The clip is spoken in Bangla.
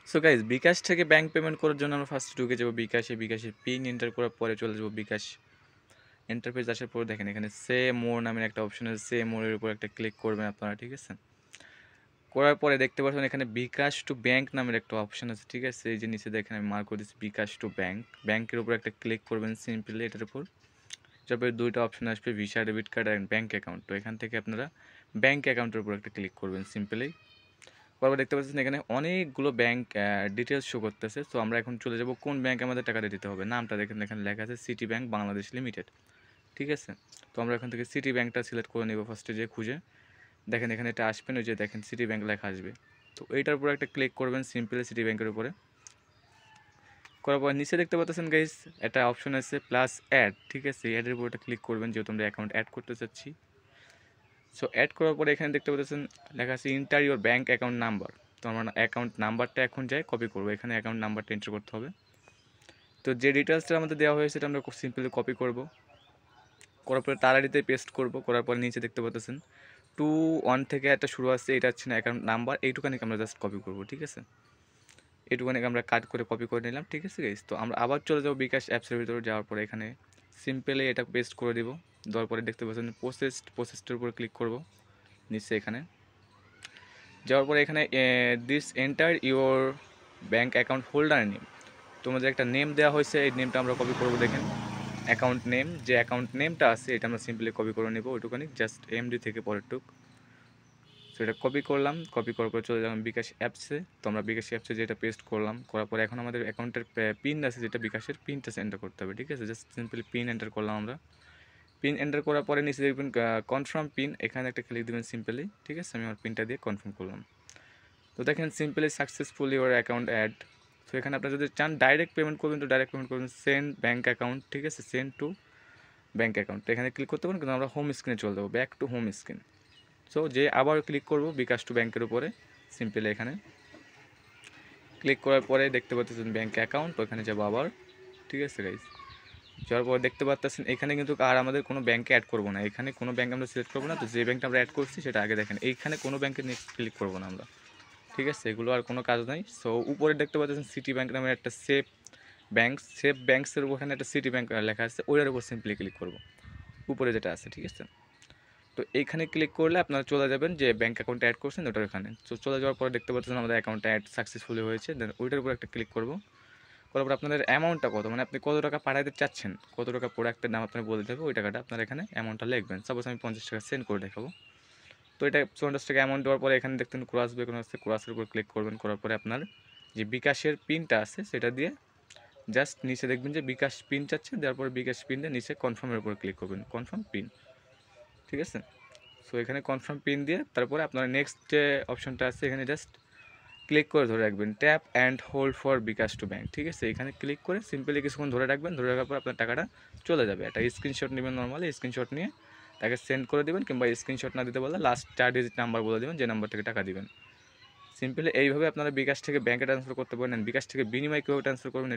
সো গাইজ বিকাশ থেকে ব্যাংক পেমেন্ট করার জন্য আমরা ফার্স্ট ঢুকে যাবো বিকাশের পিন এন্টার করার পরে চলে যাবো বিকাশ ইন্টারফেস আসার পর দেখেন এখানে সে মোর নামের একটা অপশন আছে, সে মোরের উপর একটা ক্লিক করবেন আপনারা, ঠিক আছে। করার পরে দেখতে পাচ্ছেন এখানে বিকাশ টু ব্যাংক নামের একটা অপশন আছে, ঠিক আছে। এই যে নিচে দেখেন আমি মার্ক করে দিচ্ছি বিকাশ টু ব্যাংক, ব্যাংকের উপর একটা ক্লিক করবেন সিম্পলি এটার উপর। তারপরে দুইটা অপশন আসবে visa debit card and bank account. তো এখান থেকে আপনারা ব্যাংক অ্যাকাউন্টের উপর একটা ক্লিক করবেন সিম্পলি। তারপর দেখতে পাচ্ছেন এখানে অনেকগুলো ব্যাংক ডিটেলস শো করতেছে। তো আমরা এখন চলে যাব কোন ব্যাংকে আমাদের টাকাটা দিতে হবে। নামটা দেখেন এখানে লেখা আছে সিটি ব্যাংক বাংলাদেশ লিমিটেড, ঠিক আছে। তো আমরা এখান থেকে সিটি ব্যাংকটা সিলেক্ট করে নেব ফার্স্টে, যে খুঁজে দেখেন এখানে এটা আসবেন, ওই যে দেখেন সিটি ব্যাংক লেখা আসবে। তো এইটার উপরে একটা ক্লিক করবেন সিম্পলি সিটি ব্যাংকের উপরে। করার পর নিচে দেখতে পাচ্ছেন গাইস একটা অপশন আছে প্লাস অ্যাড, ঠিক আছে। অ্যাডের উপর একটা ক্লিক করবেন যেহেতু আমরা অ্যাকাউন্ট অ্যাড করতে চাচ্ছি। সো অ্যাড করার পরে এখানে দেখতে পাচ্ছেন লেখা আছে inter your bank account number. তো আমরা অ্যাকাউন্ট নাম্বারটা এখন যাই কপি করবো, এখানে অ্যাকাউন্ট নাম্বারটা এন্টার করতে হবে। তো যে ডিটেলসটা আমাদের দেওয়া হয়েছে সেটা আমরা খুব সিম্পলি কপি করব, করার পরে তাড়াতাড়িতে পেস্ট করব। করার পরে নিচে দেখতে পাচ্ছেন 2 1 থেকে একটা শুরু আসছে, এটা হচ্ছে না অ্যাকাউন্ট নাম্বার, এইটুখানিকে আমরা জাস্ট কপি করব, ঠিক আছে। এইটুখানিকে আমরা কাট করে কপি করে নিলাম, ঠিক আছে গাইস। তো আমরা আবার চলে যাবো বিকাশ অ্যাপসের ভিতরে, যাওয়ার পরে এখানে সিম্পলি এটা পেস্ট করে দিব। দেওয়ার পরে দেখতে পাচ্ছেন প্রসেসটার উপরে ক্লিক করব নিচে এখানে। যাওয়ার পরে এখানে this enter your bank account holder name, তোমাদের একটা নেম দেওয়া হয়েছে, এই নেমটা আমরা কপি করবো। দেখেন অ্যাকাউন্ট নেম, যে অ্যাকাউন্ট নেমটা আছে এটা আমরা সিম্পলি কপি করে নেব ওইটুখানি, জাস্ট এমডি থেকে পরের টুক। সো এটা কপি করলাম, কপি করার পর চলে যালাম বিকাশ অ্যাপসে। তো আমরা বিকাশ অ্যাপসে যেটা পেস্ট করলাম, করার পরে এখন আমাদের অ্যাকাউন্টের পিন আছে যেটা বিকাশের পিনটা এন্টার করতে হবে, ঠিক আছে। জাস্ট সিম্পলি পিন এন্টার করলাম আমরা। পিন এন্টার করার পরে নিচে দেখবেন কনফার্ম পিন, এখানে একটা ক্লিক দেবেন সিম্পলি, ঠিক আছে। আমি আমার পিনটা দিয়ে কনফার্ম করলাম। তো দেখেন সিম্পলি সাকসেসফুলি ওর অ্যাকাউন্ট অ্যাড। তো এখানে আপনারা যদি চান ডাইরেক্ট পেমেন্ট করবেন তো ডাইরেক্ট পেমেন্ট করবেন, সেন্ড ব্যাঙ্ক অ্যাকাউন্ট, ঠিক আছে, সেন্ড টু ব্যাঙ্ক অ্যাকাউন্ট। এখানে ক্লিক করতে পারেন, কিন্তু আমরা হোম স্ক্রিনে চলে যাবো, back to home screen. So যে আবার ক্লিক করব বিকাশ টু ব্যাঙ্কের উপরে, সিম্পলি এখানে ক্লিক করার পরে দেখতে পাচ্ছেন ব্যাঙ্ক অ্যাকাউন্ট, ওখানে যাবো আবার, ঠিক আছে গাইজ। যাওয়ার পর দেখতে পাচ্ছেন এখানে কিন্তু আর আমাদের কোনো ব্যাঙ্কে অ্যাড করবো না, এখানে কোনো ব্যাঙ্ক আমরা সিলেক্ট করবো না। তো যে ব্যাঙ্কটা আমরা অ্যাড করছি সেটা আগে দেখেন, এইখানে কোনো ব্যাঙ্কে নেক্সট ক্লিক করবো না আমরা, ঠিক আছে। এগুলো আর কোনো কাজ নাই। সো উপরে দেখতে পাচ্ছেন সিটি ব্যাংক নামের একটা সেফ ব্যাংকসের ওখানে একটা সিটি ব্যাংক লেখা আছে, ওইটার উপর সিম্পলি ক্লিক করব, উপরে যেটা আছে, ঠিক আছে। তো এইখানে ক্লিক করলে আপনারা চলে যাবেন যে ব্যাঙ্ক অ্যাকাউন্ট অ্যাড করছেন ওটার এখানে। তো চলে যাওয়ার পরে দেখতে পাচ্ছেন আমাদের অ্যাকাউন্ট অ্যাড সাকসেসফুলি হয়েছে। দেন ওইটার উপর একটা ক্লিক করব, করার পর আপনাদের অ্যামাউন্টটা কত, মানে আপনি কত টাকা পাঠাতে চাচ্ছেন, কত টাকা প্রোডাক্টের দাম আপনার বলে দেবে, ওই টাকাটা আপনারা এখানে অ্যামাউন্টটা লিখবেন। সাপোজ আমি 50 টাকা সেন্ড করে দেখাবো। তো এটা 50 টাকা অ্যামাউন্ট দেওয়ার পরে এখানে দেখতেন ক্রস বেকন আছে, ক্রসের উপর ক্লিক করবেন। করার পরে আপনার যে বিকাশের পিনটা আছে সেটা দিয়ে জাস্ট নিচে দেখবেন যে বিকাশ পিন চাচ্ছে, দেওয়ার পরে বিকাশ পিন দিয়ে নিচে কনফার্মের উপর ক্লিক করবেন, কনফার্ম পিন, ঠিক আছে। সো এখানে কনফার্ম পিন দিয়ে তারপরে আপনার নেক্সট যে অপশনটা আছে এখানে জাস্ট ক্লিক করে ধরে রাখবেন, tap and hold for bKash to bank, ঠিক আছে। এখানে ক্লিক করে সিম্পলি কিছুক্ষণ ধরে রাখবেন, ধরে রাখার পর আপনার টাকাটা চলে যাবে। একটা স্ক্রিনশট নেবেন, নর্মালি স্ক্রিনশট নিয়ে তাকে সেন্ড করে দেবেন, কিংবা স্ক্রিনশট না দিতে বললে লাস্ট 4 ডিজিট নাম্বার বলে দেবেন যে নাম্বার থেকে টাকা দিবেন। সিম্পলি এইভাবে আপনারা বিকাশ থেকে ব্যাঙ্কে ট্রান্সফার করতে পারেন। বিকাশ থেকে বিনিময় কীভাবে ট্রান্সফার করবেন